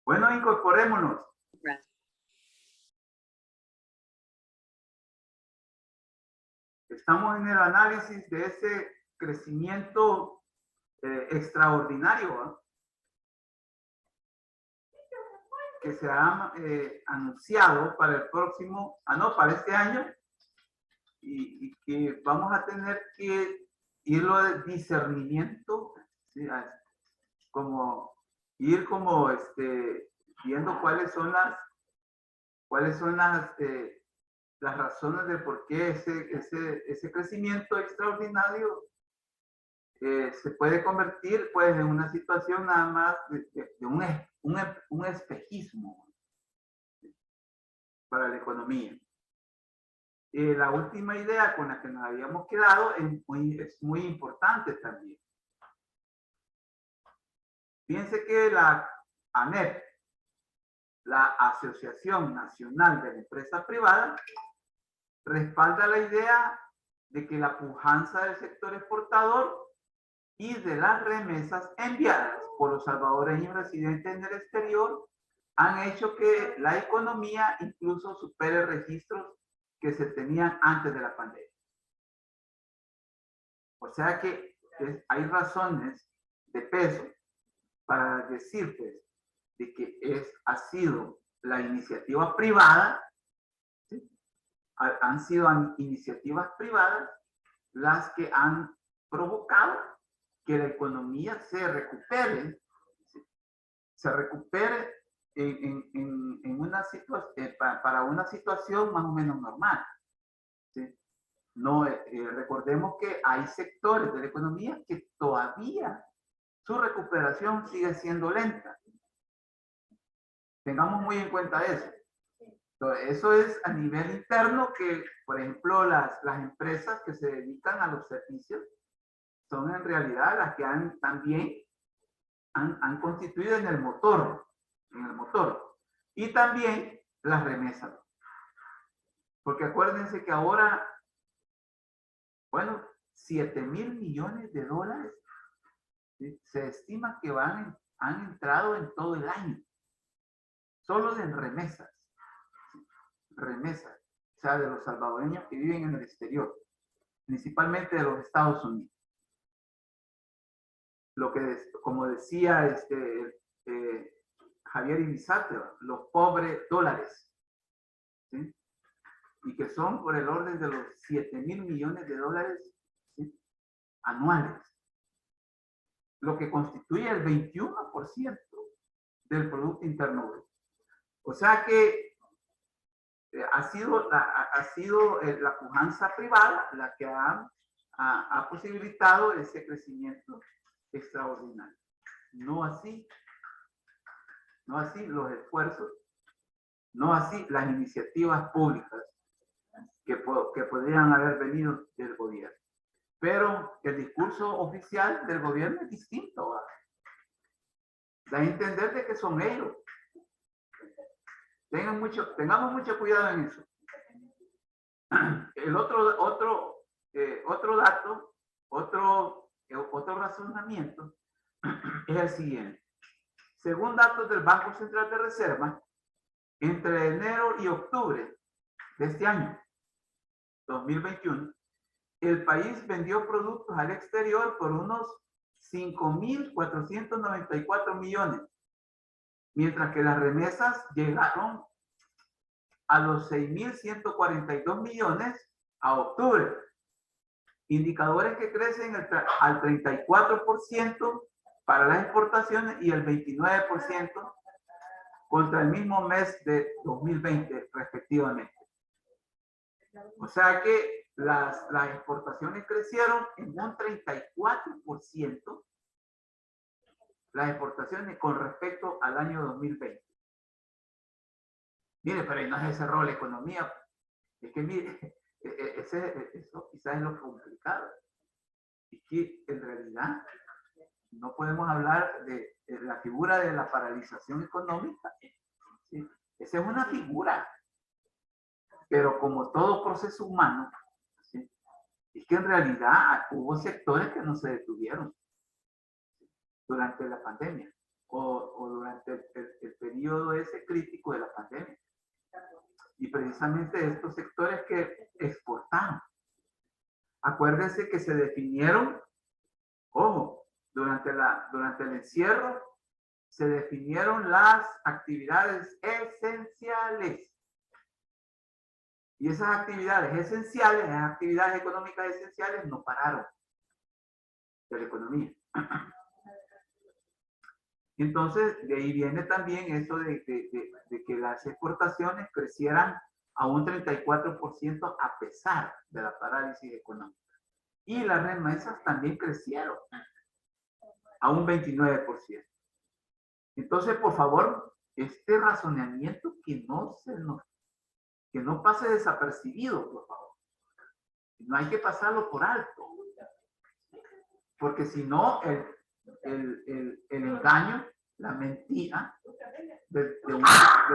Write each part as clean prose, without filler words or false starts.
Bueno, incorporémonos. Estamos en el análisis de ese crecimiento extraordinario, ¿eh? Que se ha anunciado para el próximo, para este año, y que vamos a tener que irlo de discernimiento, ¿sí? Como ir como viendo cuáles son las razones de por qué ese crecimiento extraordinario se puede convertir pues en una situación nada más de un espejismo para la economía. La última idea con la que nos habíamos quedado es muy importante también. Fíjense que la ANEP, la Asociación Nacional de la Empresa Privada, respalda la idea de que la pujanza del sector exportador y de las remesas enviadas por los salvadoreños residentes en el exterior han hecho que la economía incluso supere registros que se tenían antes de la pandemia. O sea que hay razones de peso para decir pues, de que ha sido la iniciativa privada, ¿sí? Han sido iniciativas privadas las que han provocado que la economía se recupere, ¿sí? Se recupere en una situación, para una situación más o menos normal, ¿sí? No, recordemos que hay sectores de la economía que todavía su recuperación sigue siendo lenta. Tengamos muy en cuenta eso. Entonces, eso es a nivel interno que, por ejemplo, las empresas que se dedican a los servicios son en realidad las que también han constituido en el motor. Y también las remesas. Porque acuérdense que ahora, bueno, 7,000 millones de dólares, ¿sí? Se estima que han entrado en todo el año. Solo en remesas. Remesas. O sea, de los salvadoreños que viven en el exterior. Principalmente de los Estados Unidos. Lo que, como decía Javier Ibizate, los pobres dólares, ¿sí? Y que son por el orden de los 7,000 millones de dólares, ¿sí? Anuales, lo que constituye el 21% del Producto Interno Bruto. O sea que ha sido la pujanza privada la que ha posibilitado ese crecimiento extraordinario. No así los esfuerzos, no así las iniciativas públicas que podrían haber venido del gobierno. Pero el discurso oficial del gobierno es distinto. Da a entender de que son ellos. Tengamos mucho cuidado en eso. El otro dato, otro razonamiento es el siguiente. Según datos del Banco Central de Reserva, entre enero y octubre de este año, 2021, el país vendió productos al exterior por unos 5,494 millones, mientras que las remesas llegaron a los 6,142 millones a octubre. Indicadores que crecen al 34% para las exportaciones y el 29% contra el mismo mes de 2020, respectivamente. O sea que las exportaciones crecieron en un 34%, las exportaciones con respecto al año 2020. Mire, pero ahí no se cerró la economía. Es que mire, eso quizás es lo complicado. Es que en realidad no podemos hablar de la figura de la paralización económica. ¿Sí? Esa es una figura. Pero como todo proceso humano, ¿sí? Es que en realidad hubo sectores que no se detuvieron durante la pandemia o durante el periodo ese crítico de la pandemia. Y precisamente estos sectores que exportaron. Acuérdense que se definieron, ojo, durante el encierro, se definieron las actividades esenciales. Y esas actividades esenciales, esas actividades económicas esenciales, no pararon de la economía. Entonces, de ahí viene también eso de que las exportaciones crecieran a un 34% a pesar de la parálisis económica. Y las remesas también crecieron a un 29%. Entonces, por favor, este razonamiento que no pase desapercibido, por favor. No hay que pasarlo por alto. Porque si no, el engaño, la mentira de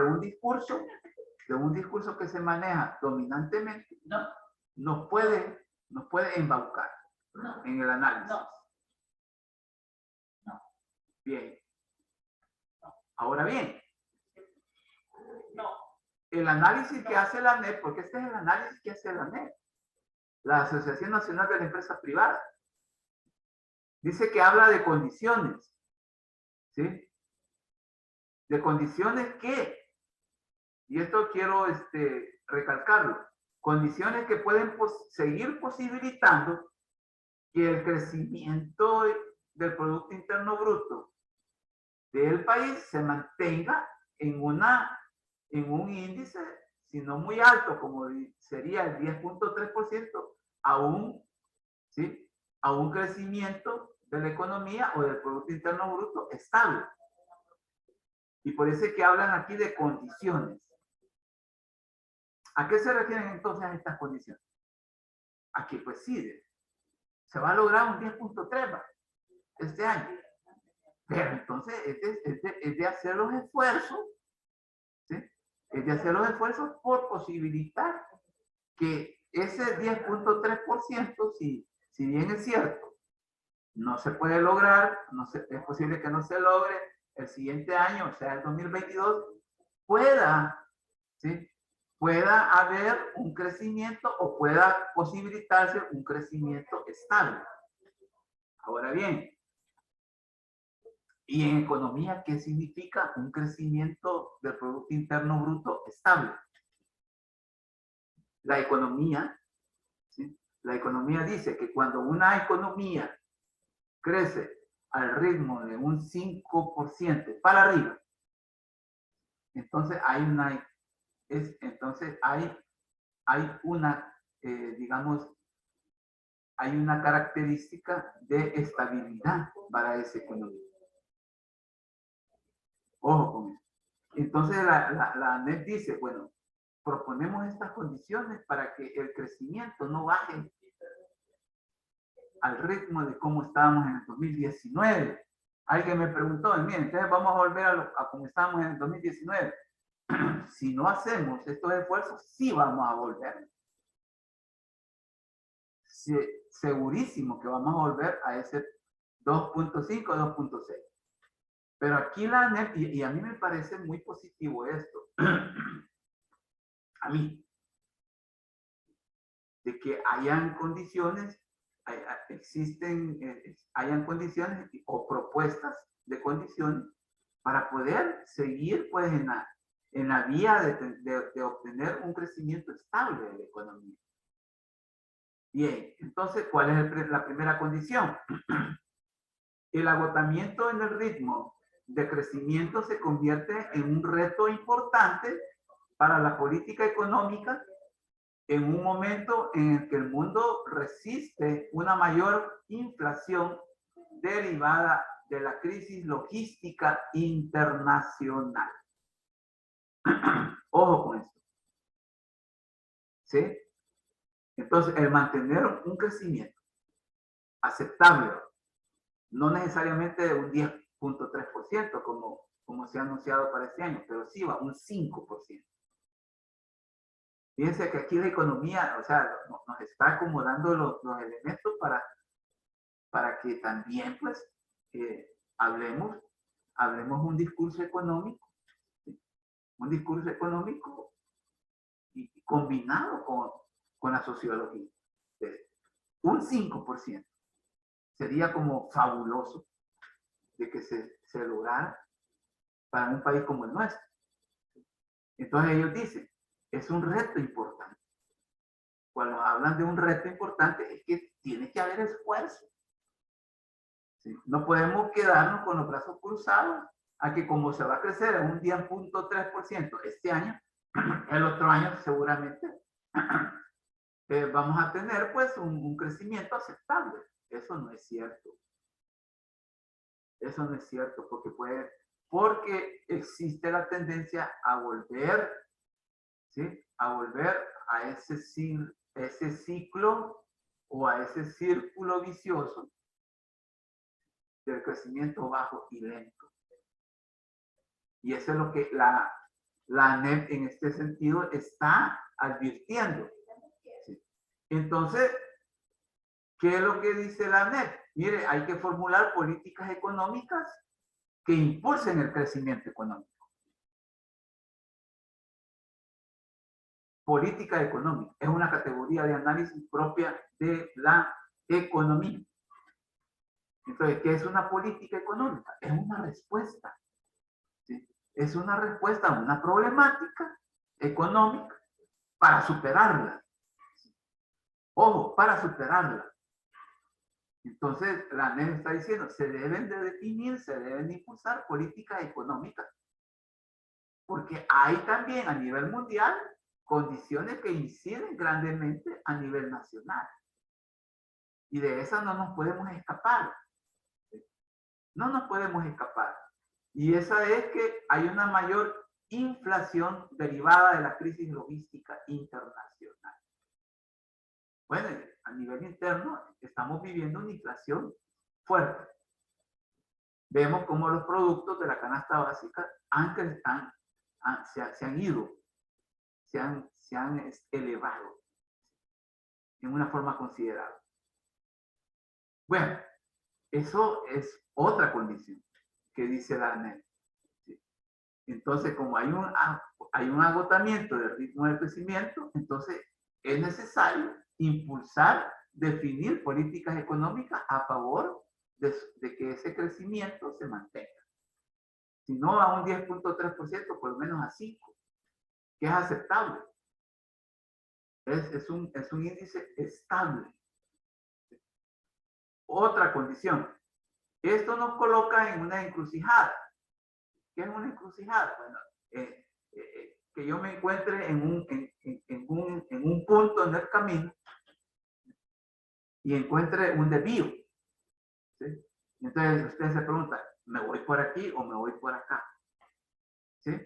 un discurso que se maneja dominantemente, nos puede embaucar en el análisis. Bien. Ahora bien, el análisis que hace la ANEP, porque este es el análisis que hace la ANEP, la Asociación Nacional de las Empresas Privadas, dice que habla de condiciones, ¿sí? De condiciones que, y esto quiero recalcarlo, condiciones que pueden seguir posibilitando que el crecimiento del Producto Interno Bruto del país se mantenga en un índice, si no muy alto, como sería el 10.3%, ¿sí? A un crecimiento de la economía o del Producto Interno Bruto estable. Y por eso es que hablan aquí de condiciones. ¿A qué se refieren entonces estas condiciones? A que pues sí, se va a lograr un 10.3 este año. Pero entonces es de hacer los esfuerzos, ¿sí? Es de hacer los esfuerzos por posibilitar que ese 10.3%, si bien es cierto, no se puede lograr, es posible que no se logre el siguiente año, o sea, el 2022, ¿sí? Pueda haber un crecimiento o pueda posibilitarse un crecimiento estable. Ahora bien, y en economía, ¿qué significa un crecimiento del Producto Interno Bruto estable? La economía, ¿sí? La economía dice que cuando una economía crece al ritmo de un 5% para arriba, entonces hay una, digamos, hay una característica de estabilidad para esa economía. Ojo con eso. Entonces la ANEP dice, bueno, proponemos estas condiciones para que el crecimiento no baje al ritmo de cómo estábamos en el 2019. Alguien me preguntó, miren, entonces vamos a volver a como estábamos en el 2019. Si no hacemos estos esfuerzos, sí vamos a volver. Sí, segurísimo que vamos a volver a ese 2.5, 2.6. Pero aquí la ANEP, y a mí me parece muy positivo esto, a mí, de que hayan condiciones, hayan condiciones o propuestas de condiciones para poder seguir pues en la vía de obtener un crecimiento estable de la economía. Bien, entonces, ¿cuál es la primera condición? El agotamiento en el ritmo de crecimiento se convierte en un reto importante para la política económica en un momento en el que el mundo resiste una mayor inflación derivada de la crisis logística internacional. Ojo con esto. ¿Sí? Entonces, el mantener un crecimiento aceptable, no necesariamente de un 10.3% como se ha anunciado para este año, pero sí va un 5%. Fíjense que aquí la economía, o sea, nos está acomodando los elementos para que también, pues, hablemos un discurso económico, ¿sí? Un discurso económico y combinado con la sociología. Un 5% sería como fabuloso de que se lograra para un país como el nuestro. Entonces ellos dicen, es un reto importante. Cuando hablan de un reto importante es que tiene que haber esfuerzo. ¿Sí? No podemos quedarnos con los brazos cruzados a que como se va a crecer en un 10.3% este año, el otro año seguramente vamos a tener pues un crecimiento aceptable. Eso no es cierto. Eso no es cierto porque existe la tendencia a volver, ¿sí? A volver a ese ciclo o a ese círculo vicioso del crecimiento bajo y lento. Y eso es lo que la ANEP en este sentido está advirtiendo. ¿Sí? Entonces, ¿qué es lo que dice la ANEP? Mire, hay que formular políticas económicas que impulsen el crecimiento económico. Política económica es una categoría de análisis propia de la economía. Entonces, ¿qué es una política económica? Es una respuesta. ¿Sí? Es una respuesta a una problemática económica para superarla. Ojo, para superarla. Entonces, la ANEP está diciendo, se deben de definir, se deben de impulsar políticas económicas. Porque hay también a nivel mundial condiciones que inciden grandemente a nivel nacional. Y de esas no nos podemos escapar. No nos podemos escapar. Y esa es que hay una mayor inflación derivada de la crisis logística internacional. Bueno, a nivel interno estamos viviendo una inflación fuerte. Vemos cómo los productos de la canasta básica se han ido, se han elevado en una forma considerable. Bueno, eso es otra condición que dice la ANEP. ¿Sí? Entonces, como hay un agotamiento del ritmo de crecimiento, entonces es necesario impulsar, definir políticas económicas a favor de que ese crecimiento se mantenga. Si no a un 10.3%, por lo menos a 5%, que es aceptable. Es un índice estable. Otra condición. Esto nos coloca en una encrucijada. ¿Qué es una encrucijada? Bueno, que yo me encuentre en un punto en el camino y encuentre un desvío. ¿Sí? Entonces usted se pregunta, ¿me voy por aquí o me voy por acá? ¿Sí?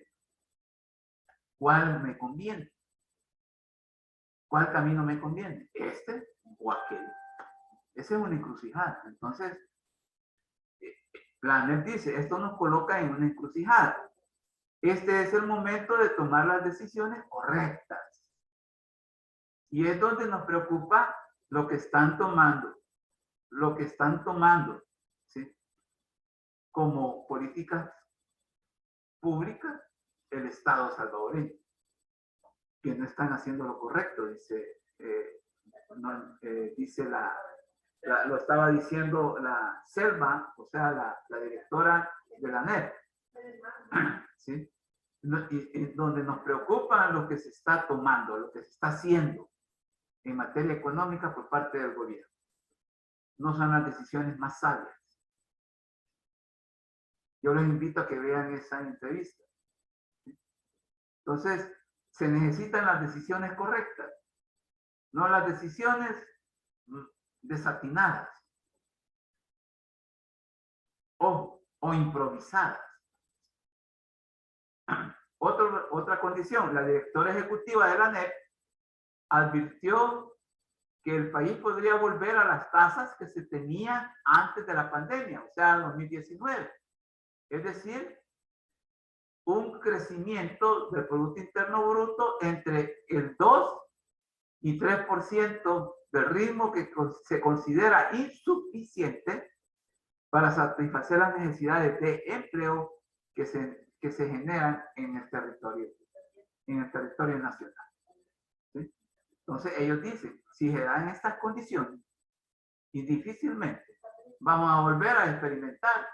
¿Cuál me conviene? ¿Cuál camino me conviene? ¿Este o aquel? Esa es una encrucijada. Entonces, la ANEP dice, esto nos coloca en una encrucijada. Este es el momento de tomar las decisiones correctas. Y es donde nos preocupa lo que están tomando, ¿sí? Como políticas públicas el Estado salvadoreño, que no están haciendo lo correcto, dice, lo estaba diciendo la Selma, o sea, la directora de la ANEP, ¿sí? Y donde nos preocupa lo que se está tomando, lo que se está haciendo en materia económica por parte del gobierno. No son las decisiones más sabias. Yo les invito a que vean esa entrevista. Entonces, se necesitan las decisiones correctas, no las decisiones desatinadas o improvisadas. Otra condición, la directora ejecutiva de la ANEP advirtió que el país podría volver a las tasas que se tenían antes de la pandemia, o sea, 2019. Es decir, un crecimiento del Producto Interno Bruto entre el 2 y 3% del ritmo que se considera insuficiente para satisfacer las necesidades de empleo que se generan en el territorio nacional. ¿Sí? Entonces ellos dicen, si se dan estas condiciones, y difícilmente vamos a volver a experimentar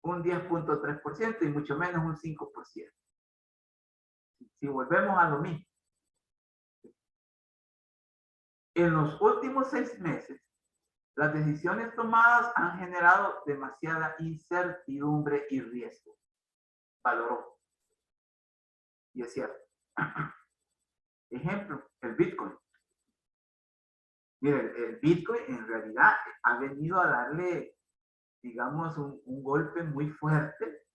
un 10.3% y mucho menos un 5%. Si volvemos a lo mismo. En los últimos 6 meses, las decisiones tomadas han generado demasiada incertidumbre y riesgo. Valoró. Y es cierto. Ejemplo, el Bitcoin. Mire, el Bitcoin en realidad ha venido a darle, digamos, un golpe muy fuerte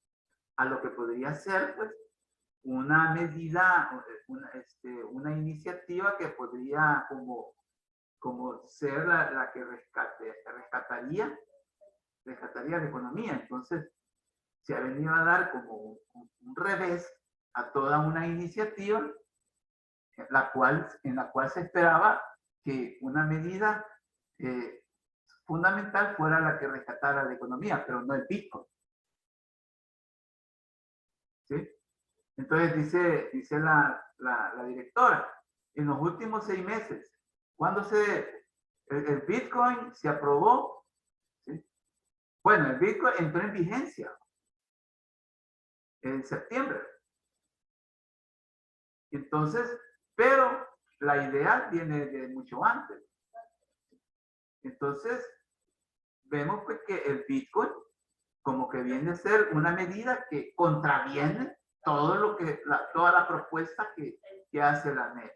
a lo que podría ser, pues, una medida, una iniciativa que podría como ser la que rescataría la economía. Entonces, se ha venido a dar como un revés a toda una iniciativa en la cual se esperaba que una medida fundamental fuera la que rescatara la economía, pero no el Bitcoin. ¿Sí? Entonces dice la directora, en los últimos 6 meses, cuando el Bitcoin se aprobó, ¿sí? Bueno, el Bitcoin entró en vigencia en septiembre. Entonces, pero la idea viene de mucho antes. Entonces, vemos pues que el Bitcoin como que viene a ser una medida que contraviene todo lo que, toda la propuesta que hace la NED.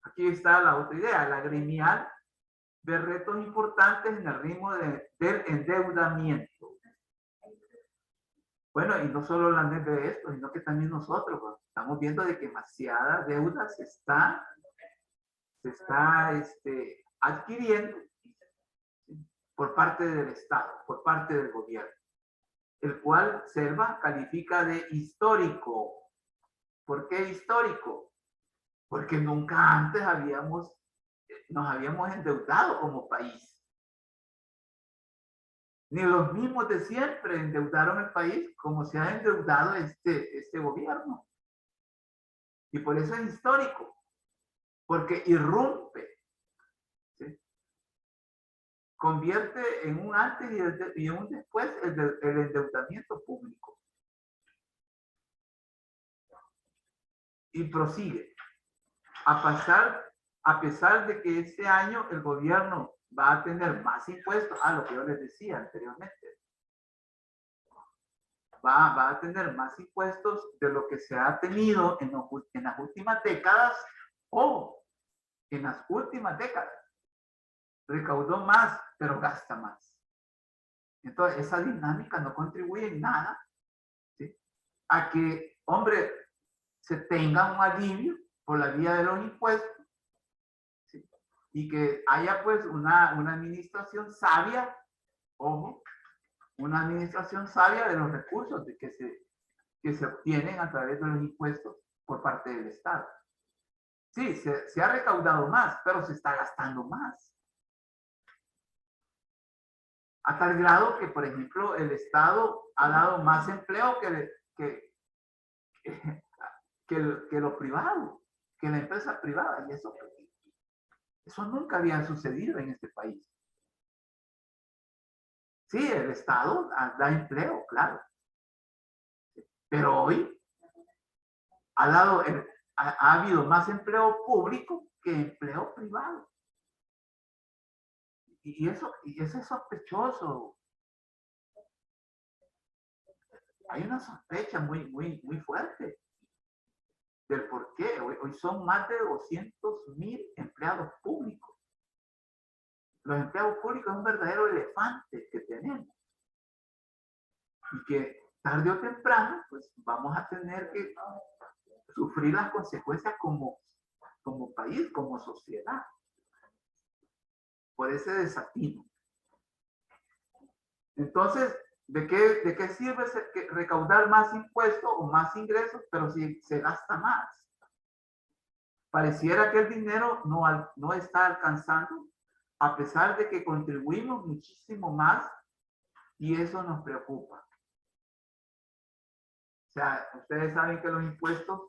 Aquí está la otra idea, la gremial de retos importantes en el ritmo del endeudamiento. Bueno, y no solo la NED de esto, sino que también nosotros, pues, estamos viendo de que demasiada deuda se está adquiriendo por parte del Estado, por parte del gobierno, el cual Selva califica de histórico. ¿Por qué histórico? Porque nunca antes nos habíamos endeudado como país. Ni los mismos de siempre endeudaron el país como se ha endeudado este gobierno. Y por eso es histórico, porque irrumpe, ¿sí? Convierte en un antes y un después el endeudamiento público. Y prosigue. A pesar de que este año el gobierno va a tener más impuestos, lo que yo les decía anteriormente, va a tener más impuestos de lo que se ha tenido en las últimas décadas, o en las últimas décadas. Recaudó más, pero gasta más. Entonces, esa dinámica no contribuye en nada, ¿sí?, a que, hombre, se tenga un alivio por la vía de los impuestos, ¿sí?, y que haya pues una administración sabia, ojo, una administración sabia de los recursos que se obtienen a través de los impuestos por parte del Estado. Sí, se ha recaudado más, pero se está gastando más. A tal grado que, por ejemplo, el Estado ha dado más empleo que lo privado, que la empresa privada. Y eso nunca había sucedido en este país. Sí, el Estado da empleo, claro. Pero hoy ha habido más empleo público que empleo privado. Y eso es sospechoso. Hay una sospecha muy fuerte del por qué. Hoy son más de 200,000 empleados públicos. Los empleados públicos es un verdadero elefante que tenemos. Y que tarde o temprano, pues vamos a tener que sufrir las consecuencias como país, como sociedad, por ese desatino. Entonces, ¿De qué sirve recaudar más impuestos o más ingresos, pero si se gasta más? Pareciera que el dinero no está alcanzando, a pesar de que contribuimos muchísimo más, y eso nos preocupa. O sea, ustedes saben que los impuestos,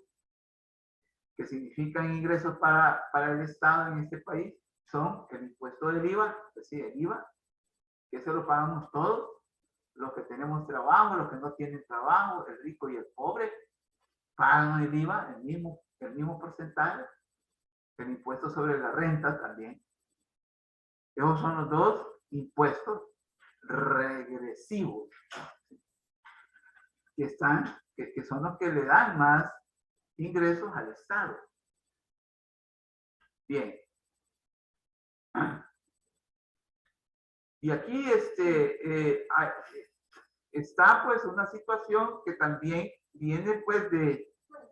que significan ingresos para el Estado en este país, son el impuesto del IVA, es decir, el IVA, que eso lo pagamos todos, los que tenemos trabajo, los que no tienen trabajo, el rico y el pobre, pagan el IVA, el mismo porcentaje, el impuesto sobre la renta también. Esos son los dos impuestos regresivos que son los que le dan más ingresos al Estado. Bien. Y aquí está pues una situación que también viene pues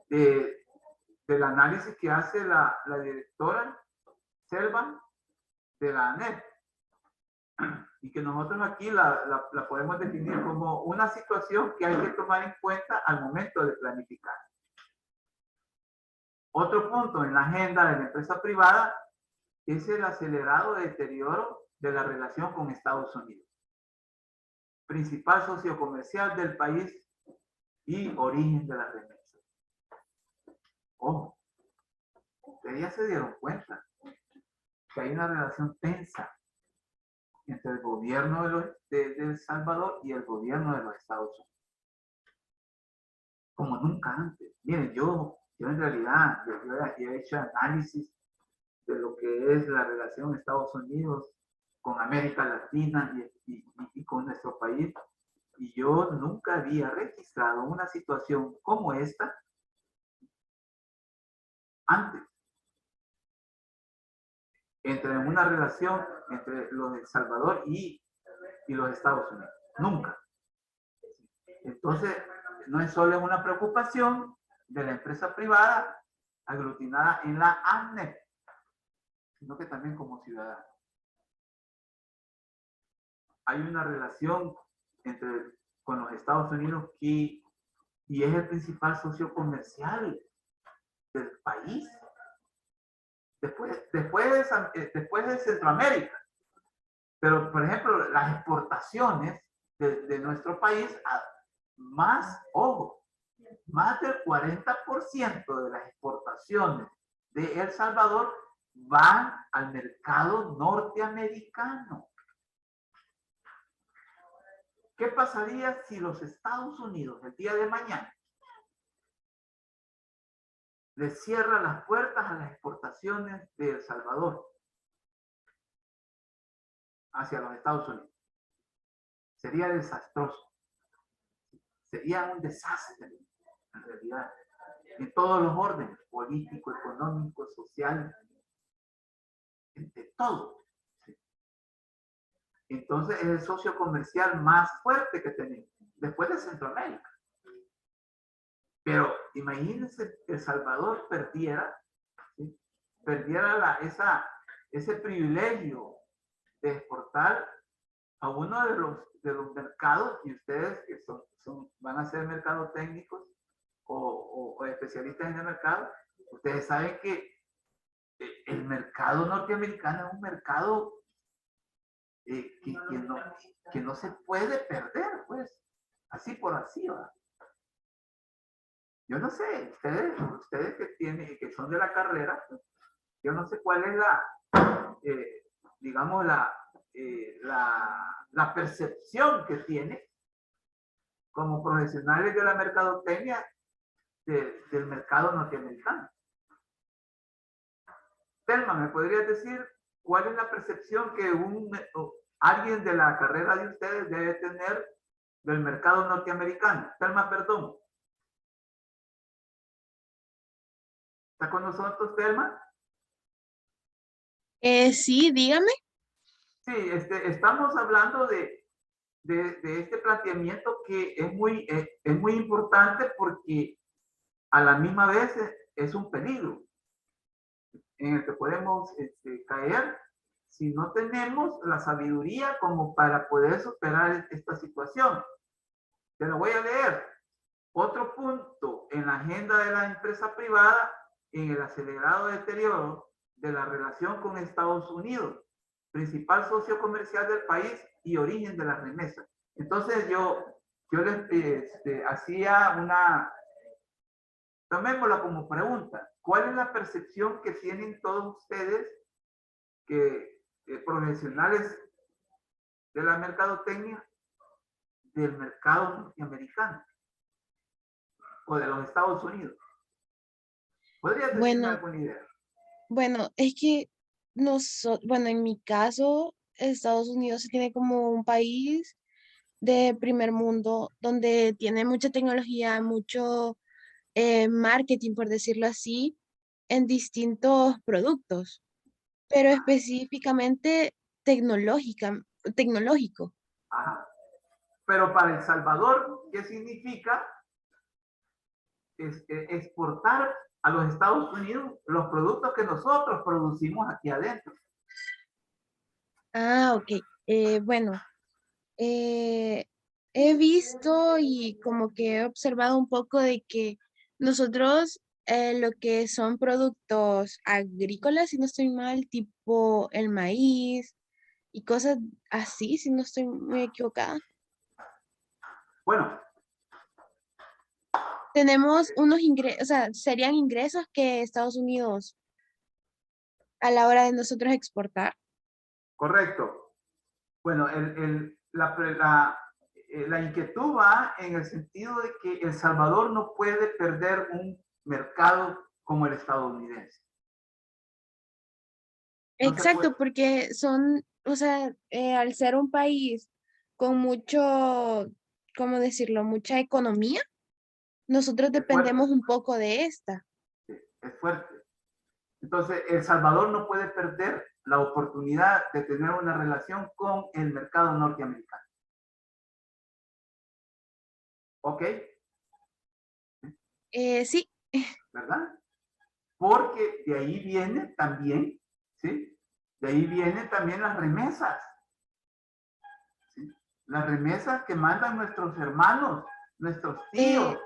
del análisis que hace la directora Selva de la ANEP, y que nosotros aquí la podemos definir como una situación que hay que tomar en cuenta al momento de planificar. Otro punto en la agenda de la empresa privada es el acelerado deterioro de la relación con Estados Unidos, principal socio comercial del país y origen de las remesas. Ojo, ustedes ya se dieron cuenta que hay una relación tensa entre el gobierno de El Salvador y el gobierno de los Estados Unidos, como nunca antes. Miren, yo en realidad yo he hecho análisis de lo que es la relación Estados Unidos con América Latina y con nuestro país, y yo nunca había registrado una situación como esta antes, entre una relación entre los de El Salvador y los Estados Unidos. Nunca. Entonces, no es solo una preocupación de la empresa privada aglutinada en la ANEP, sino que también como ciudadano. Hay una relación con los Estados Unidos y es el principal socio comercial del país. Después de Centroamérica. Pero, por ejemplo, las exportaciones de nuestro país, más del 40% de las exportaciones de El Salvador van al mercado norteamericano. ¿Qué pasaría si los Estados Unidos el día de mañana le cierra las puertas a las exportaciones de El Salvador hacia los Estados Unidos? Sería desastroso. Sería un desastre, en realidad, en todos los órdenes, político, económico, social, de todo. Entonces es el socio comercial más fuerte que tenemos, después de Centroamérica. Pero imagínense que El Salvador perdiera ese privilegio de exportar a uno de los mercados, y ustedes que van a ser mercados técnicos o especialistas en el mercado, ustedes saben que el mercado norteamericano es un mercado que no se puede perder, pues, así por así, ¿va? Yo no sé, ustedes que son de la carrera, yo no sé cuál es digamos, la percepción que tiene como profesionales de la mercadotecnia del mercado norteamericano. Telma, ¿me podrías decir cuál es la percepción que alguien de la carrera de ustedes debe tener del mercado norteamericano? Telma, perdón. ¿Está con nosotros, Telma? Sí, dígame. Sí, estamos hablando de este planteamiento que es muy importante, porque a la misma vez es un peligro en el que podemos caer si no tenemos la sabiduría como para poder superar esta situación. Te lo voy a leer. Otro punto en la agenda de la empresa privada en el acelerado deterioro de la relación con Estados Unidos, principal socio comercial del país y origen de las remesas. Entonces yo les hacía una, tomémosla como pregunta, ¿cuál es la percepción que tienen todos ustedes profesionales de la mercadotecnia del mercado norteamericano o de los Estados Unidos? ¿Podrías decirme Bueno, alguna idea? bueno, es que bueno, en mi caso, Estados Unidos se tiene como un país de primer mundo donde tiene mucha tecnología, mucho marketing, por decirlo así, en distintos productos, pero específicamente tecnológico. Ajá. Pero para El Salvador, ¿qué significa exportar a los Estados Unidos los productos que nosotros producimos aquí adentro? Ah, ok. Bueno, eh, he visto y como que he observado un poco de que nosotros lo que son productos agrícolas, si no estoy mal, tipo el maíz y cosas así, si no estoy muy equivocada, Bueno, tenemos unos ingresos, o sea, serían ingresos que Estados Unidos a la hora de nosotros exportar. correcto. Bueno, la inquietud va en el sentido de que El Salvador no puede perder un mercado como el estadounidense. No se puede. Exacto, porque son, o sea, al ser un país con mucho, ¿cómo decirlo? Mucha economía, nosotros Es fuerte, dependemos un poco de esta. sí, es fuerte. Entonces, El Salvador no puede perder la oportunidad de tener una relación con el mercado norteamericano. ¿Ok? Sí, ¿Verdad? Porque de ahí viene también, ¿sí? De ahí vienen también las remesas, ¿sí? Las remesas que mandan nuestros hermanos, nuestros tíos. eh,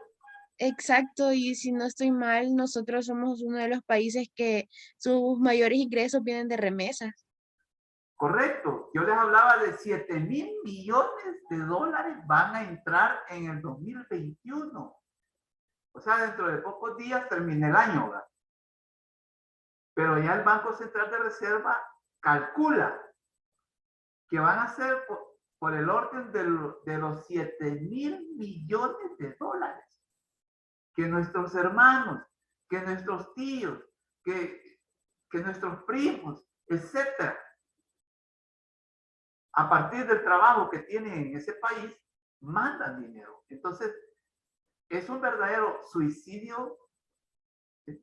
exacto, y si no estoy mal, nosotros somos uno de los países que sus mayores ingresos vienen de remesas. Correcto. Yo les hablaba de 7,000 millones de dólares van a entrar en el 2021. O sea, dentro de pocos días termina el año, ¿verdad? Pero ya el Banco Central de Reserva calcula que van a ser por el orden de los 7,000 millones de dólares que nuestros hermanos, que nuestros tíos, que nuestros primos, etcétera, a partir del trabajo que tienen en ese país, mandan dinero. Entonces, es un verdadero suicidio, ¿sí?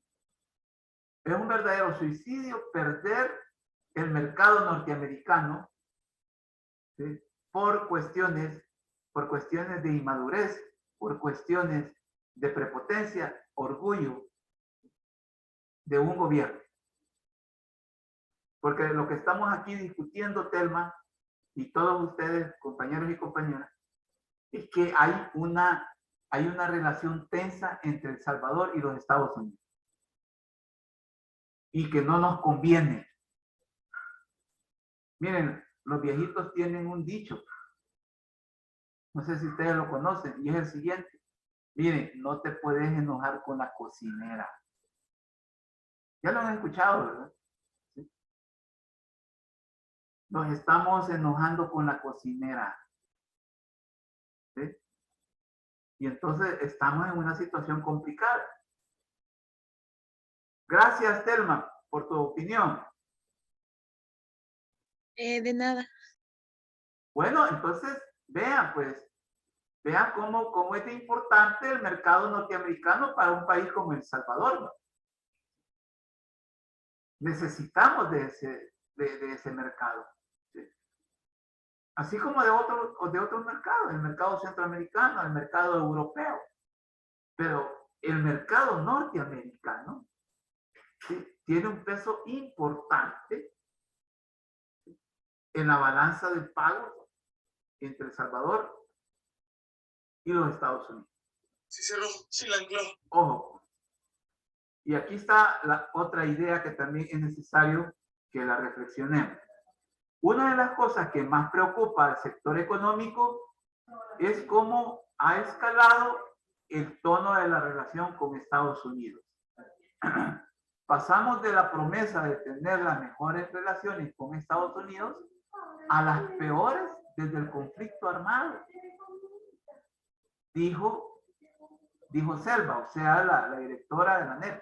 Es un verdadero suicidio perder el mercado norteamericano, ¿sí? por cuestiones, por cuestiones de inmadurez, por cuestiones de prepotencia, orgullo de un gobierno. Porque lo que estamos aquí discutiendo, Telma, y todos ustedes, compañeros y compañeras, es que hay una relación tensa entre El Salvador y los Estados Unidos. Y que no nos conviene. Miren, los viejitos tienen un dicho, no sé si ustedes lo conocen, y es el siguiente. Miren, no te puedes enojar con la cocinera. Ya lo han escuchado, ¿verdad? ¿Sí? Nos estamos enojando con la cocinera. ¿Sí? Y entonces estamos en una situación complicada. Gracias, Telma, por tu opinión. De nada. Bueno, entonces, vean, pues, vean cómo es de importante el mercado norteamericano para un país como El Salvador, ¿no? Necesitamos de ese mercado, ¿sí? Así como de otros mercados, el mercado centroamericano, el mercado europeo, pero el mercado norteamericano, ¿sí? Tiene un peso importante en la balanza de pagos entre El Salvador y los Estados Unidos. Ojo. Y aquí está la otra idea que también es necesario que la reflexionemos. Una de las cosas que más preocupa al sector económico es cómo ha escalado el tono de la relación con Estados Unidos. Pasamos de la promesa de tener las mejores relaciones con Estados Unidos a las peores desde el conflicto armado. Dijo Selva, o sea, la directora de la NEP,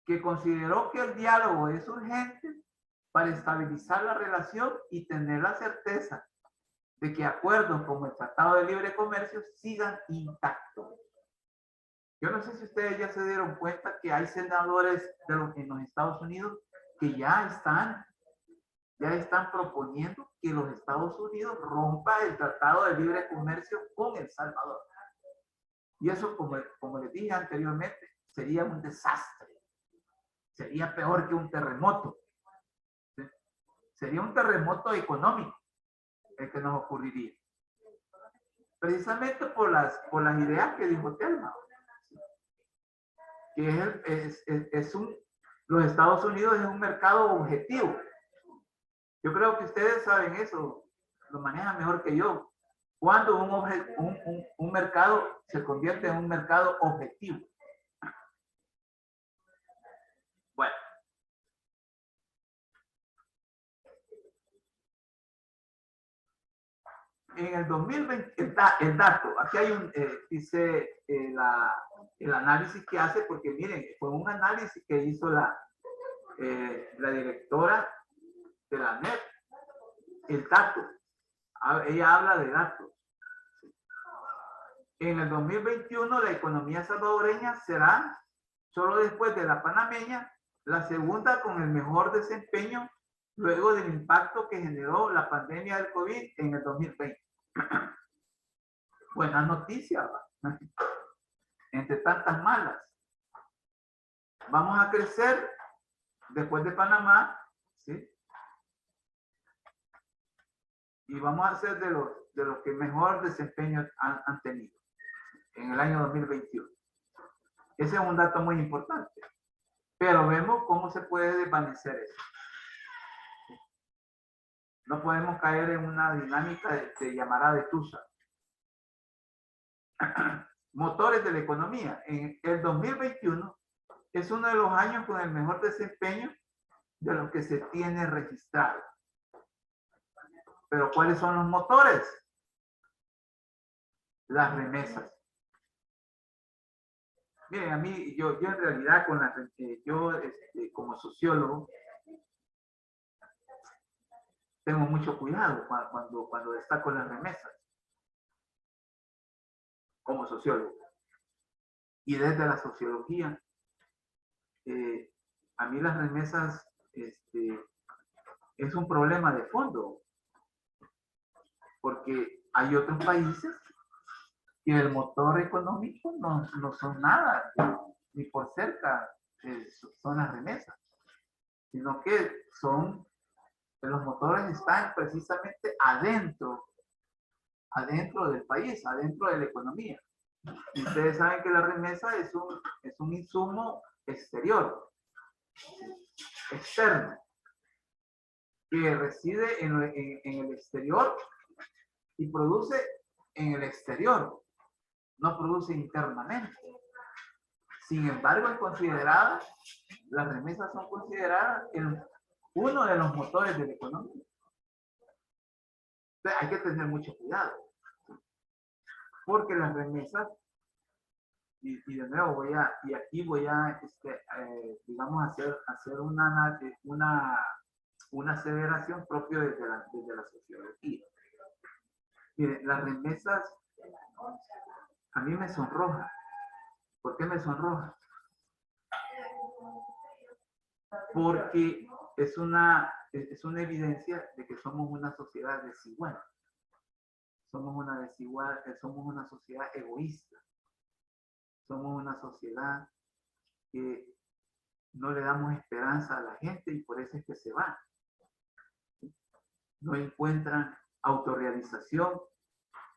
que consideró que el diálogo es urgente para estabilizar la relación y tener la certeza de que acuerdos como el Tratado de Libre Comercio sigan intactos. Yo no sé si ustedes ya se dieron cuenta que hay senadores en los Estados Unidos que ya están proponiendo que los Estados Unidos rompa el Tratado de Libre Comercio con El Salvador. Y eso, como les dije anteriormente, sería un desastre. Sería peor que un terremoto. ¿Sí? Sería un terremoto económico el que nos ocurriría. Precisamente por las ideas que dijo Telma. Que los Estados Unidos es un mercado objetivo. Yo creo que ustedes saben eso, lo manejan mejor que yo. Cuando un mercado se convierte en un mercado objetivo. Bueno. En el 2020, el dato, aquí hay dice el análisis que hace, porque miren, fue un análisis que hizo la directora de la NEP, el dato. Ella habla de datos. En el 2021 la economía salvadoreña será, solo después de la panameña, la segunda con el mejor desempeño luego del impacto que generó la pandemia del COVID en el 2020. Buena noticia, entre tantas malas. Vamos a crecer después de Panamá, ¿sí? Y vamos a ser de los que mejor desempeño han tenido en el año 2021. Ese es un dato muy importante. Pero vemos cómo se puede desvanecer eso. No podemos caer en una dinámica de llamará de Tusa. Motores de la economía. En el 2021 es uno de los años con el mejor desempeño de los que se tiene registrado. Pero ¿cuáles son los motores? Las remesas. Miren, a mí, yo en realidad como sociólogo tengo mucho cuidado cuando destaco las remesas como sociólogo. Y desde la sociología, a mí las remesas es un problema de fondo, porque hay otros países que el motor económico no son nada, ni por cerca son las remesas, sino que los motores están precisamente adentro del país, adentro de la economía. Y ustedes saben que la remesa es un insumo exterior, externo, que reside en el exterior y produce en el exterior, no produce internamente. Sin embargo, las remesas son consideradas uno de los motores de la economía. Entonces, hay que tener mucho cuidado, porque las remesas, y de nuevo aquí voy a digamos, hacer una aseveración propia desde la sociología. Mire, las remesas a mí me sonroja. ¿Por qué me sonroja? Porque es una evidencia de que somos una sociedad desigual. Somos una sociedad egoísta. Somos una sociedad que no le damos esperanza a la gente y por eso es que se va. no encuentran autorrealización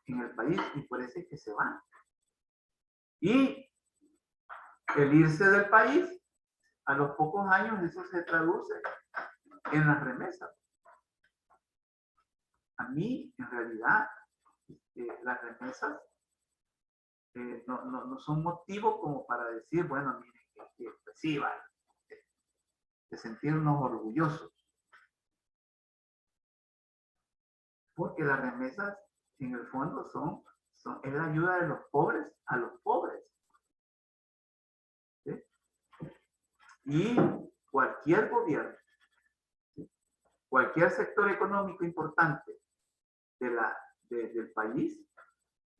en el país y por eso es que se van. Y el irse del país, a los pocos años eso se traduce en las remesas. A mí, en realidad, las remesas no son motivo como para decir, bueno, miren, pues sí, vale, de sentirnos orgullosos. Porque las remesas, en el fondo, es la ayuda de los pobres a los pobres. ¿Sí? Y cualquier gobierno, ¿sí? Cualquier sector económico importante del país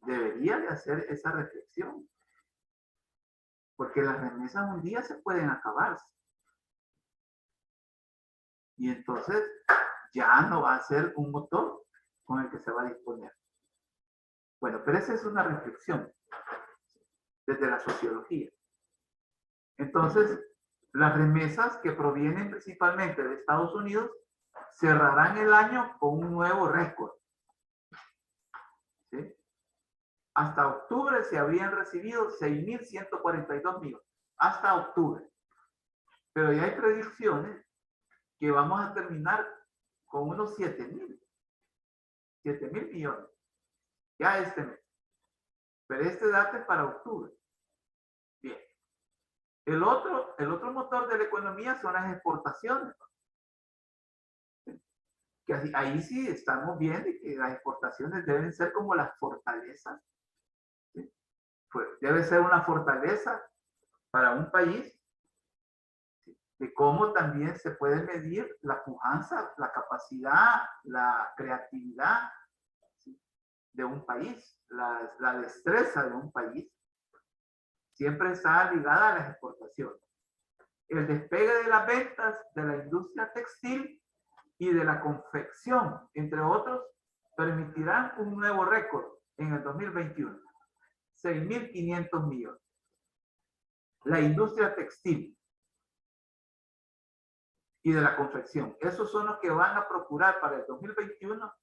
debería de hacer esa reflexión. Porque las remesas un día se pueden acabar. Y entonces ya no va a ser un motor con el que se va a disponer. Bueno, pero esa es una reflexión desde la sociología. Entonces, las remesas que provienen principalmente de Estados Unidos cerrarán el año con un nuevo récord. ¿Sí? Hasta octubre se habrían recibido 6.142 millones. Hasta octubre. Pero ya hay predicciones que vamos a terminar con unos 7.000 millones. Ya este mes. Pero este dato es para octubre. Bien. El otro motor de la economía son las exportaciones. Que ahí sí estamos viendo que las exportaciones deben ser como las fortalezas. ¿Sí? Pues debe ser una fortaleza para un país, ¿sí? De cómo también se puede medir la pujanza, la capacidad, la creatividad, ¿sí? De un país, la destreza de un país. Siempre está ligada a las exportaciones. El despegue de las ventas de la industria textil y de la confección, entre otros, permitirán un nuevo récord en el 2021. 6.500 millones. La industria textil y de la confección. Esos son los que van a procurar para el 2021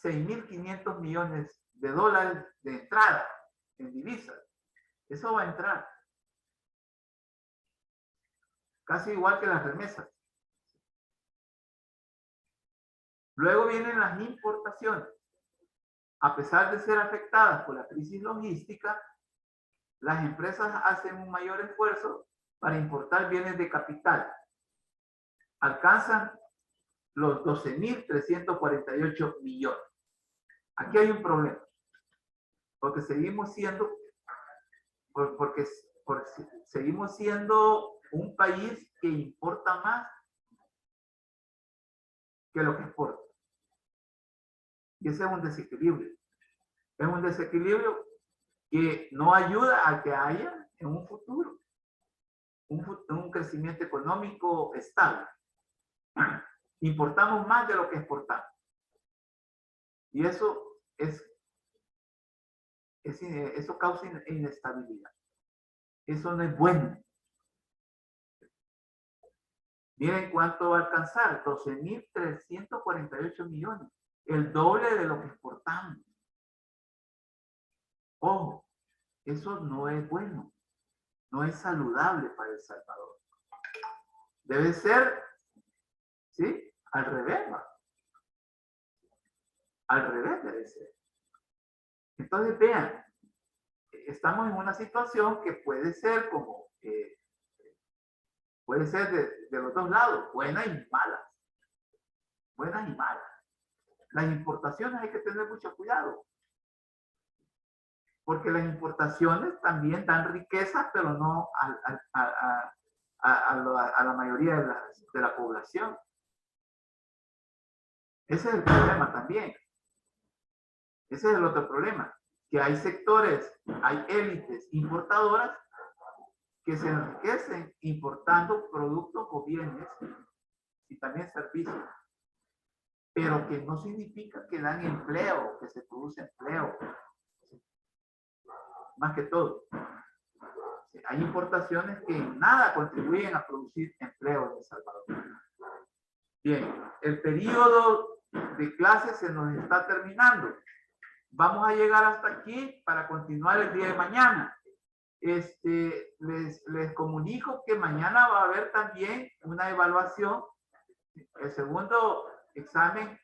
6.500 millones de dólares de entrada en divisas. Eso va a entrar. Casi igual que las remesas. Luego vienen las importaciones. A pesar de ser afectadas por la crisis logística, las empresas hacen un mayor esfuerzo para importar bienes de capital. Alcanzan los 12.348 millones. Aquí hay un problema. Porque seguimos siendo, seguimos siendo un país que importa más que lo que exporta. Y ese es un desequilibrio. Es un desequilibrio que no ayuda a que haya en un futuro un crecimiento económico estable. Importamos más de lo que exportamos. Y eso causa inestabilidad. Eso no es bueno. Miren cuánto va a alcanzar, 12.348 millones, el doble de lo que exportamos. Ojo, eso no es bueno, no es saludable para El Salvador. Debe ser, ¿sí? Al revés, ¿no? Al revés debe ser. Entonces, vean, estamos en una situación que puede ser como, puede ser de los dos lados, buenas y malas. Buenas y malas. Las importaciones hay que tener mucho cuidado. Porque las importaciones también dan riqueza, pero no a la mayoría de la población. Ese es el problema también. Ese es el otro problema. Que hay sectores, hay élites importadoras que se enriquecen importando productos o bienes y también servicios. Pero que no significa que dan empleo, que se produce empleo. Más que todo. Hay importaciones que en nada contribuyen a producir empleo en El Salvador. Bien, el periodo de clase se nos está terminando. Vamos a llegar hasta aquí para continuar el día de mañana. Les comunico que mañana va a haber también una evaluación, el segundo examen,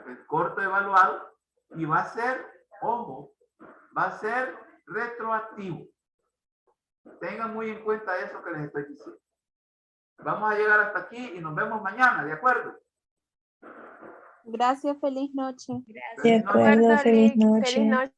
el corto evaluado, y va a ser, ojo, va a ser retroactivo. Tengan muy en cuenta eso que les estoy diciendo. Vamos a llegar hasta aquí y nos vemos mañana, ¿de acuerdo? Gracias, feliz noche. De acuerdo, feliz noche. Feliz noche.